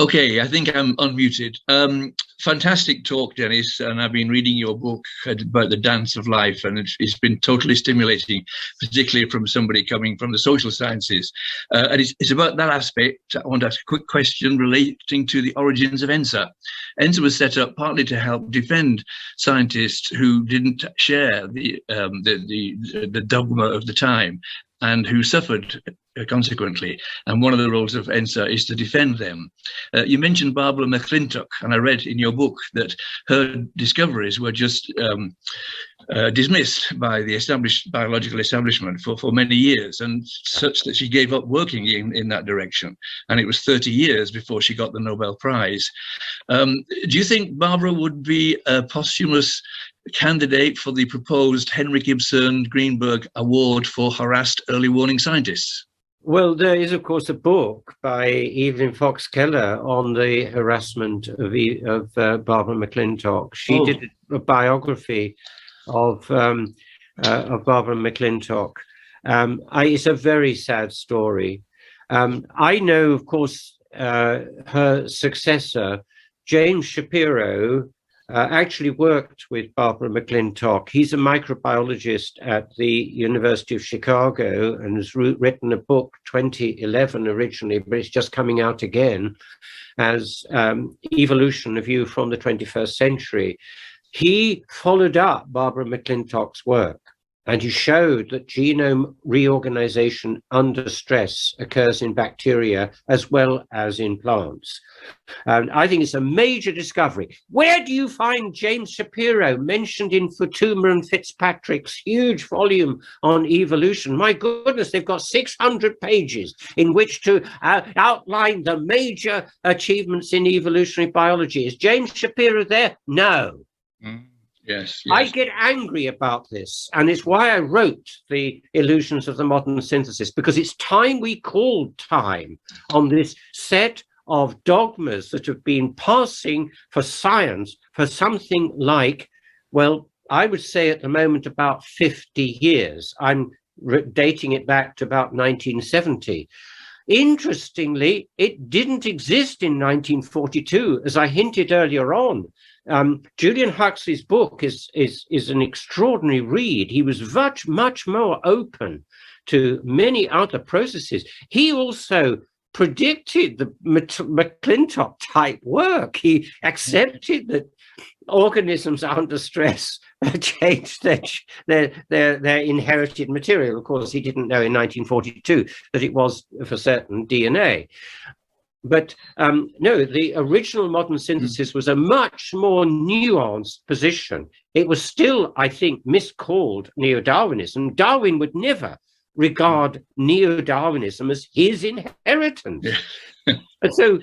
Okay, I think I'm unmuted. Fantastic talk, Denis, and I've been reading your book about the dance of life, and it's been totally stimulating, particularly from somebody coming from the social sciences. And it's about that aspect. I want to ask a quick question relating to the origins of ENSA. ENSA was set up partly to help defend scientists who didn't share the dogma of the time and who suffered consequently. And one of the roles of ENSA is to defend them. You mentioned Barbara McClintock, and I read in your book that her discoveries were just dismissed by the established biological establishment for many years, and such that she gave up working in that direction. And it was 30 years before she got the Nobel Prize. Do you think Barbara would be a posthumous candidate for the proposed Henrik Ibsen Greenberg Award for harassed early warning scientists? Well, there is, of course, a book by Evelyn Fox Keller on the harassment of Barbara McClintock. She did a biography of Barbara McClintock. It's a very sad story. I know, of course, her successor, James Shapiro, actually worked with Barbara McClintock. He's a microbiologist at the University of Chicago and has written a book, 2011 originally, but it's just coming out again as Evolution, A View from the 21st Century. He followed up Barbara McClintock's work, and he showed that genome reorganization under stress occurs in bacteria as well as in plants. And I think it's a major discovery. Where do you find James Shapiro mentioned in Futuma and Fitzpatrick's huge volume on evolution? My goodness, they've got 600 pages in which to outline the major achievements in evolutionary biology. Is James Shapiro there? No. Yes. I get angry about this, and it's why I wrote The Illusions of the Modern Synthesis, because it's time we called time on this set of dogmas that have been passing for science for something like, well, I would say at the moment about 50 years. I'm dating it back to about 1970. Interestingly, it didn't exist in 1942, as I hinted earlier on. Julian Huxley's book is an extraordinary read. He was much more open to many other processes. He also predicted the McClintock type work. He accepted that organisms under stress changed their inherited material. Of course, he didn't know in 1942 that it was for certain DNA. But no, the original modern synthesis was a much more nuanced position. It was still, I think, miscalled neo-Darwinism. Darwin would never regard neo-Darwinism as his inheritance. And so,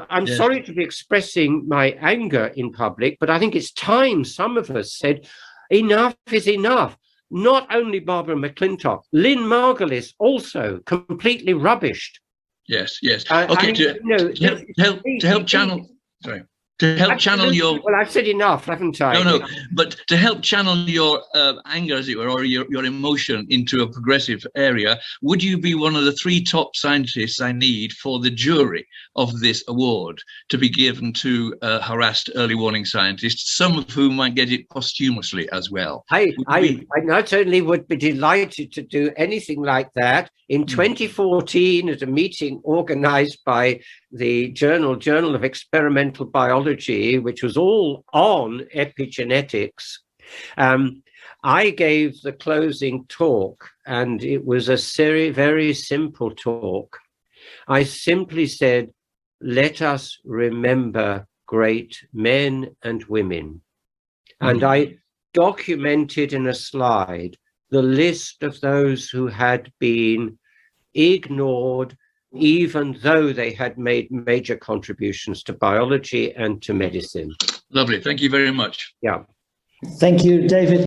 I'm sorry to be expressing my anger in public, but I think it's time some of us said, enough is enough. Not only Barbara McClintock, Lynn Margulis also completely rubbished. Yes. Okay. To help channel. Sorry. To help channel your. Well, I've said enough, haven't I? No. But to help channel your anger, as it were, or your emotion into a progressive area, would you be one of the 3 top scientists I need for the jury of this award to be given to harassed early warning scientists, some of whom might get it posthumously as well? I not only would be delighted to do anything like that. In 2014, at a meeting organized by the Journal of Experimental Biology, which was all on epigenetics, I gave the closing talk, and it was a very simple talk. I simply said, let us remember great men and women. And I documented in a slide the list of those who had been ignored, even though they had made major contributions to biology and to medicine. Lovely. Thank you very much. Yeah. Thank you, David.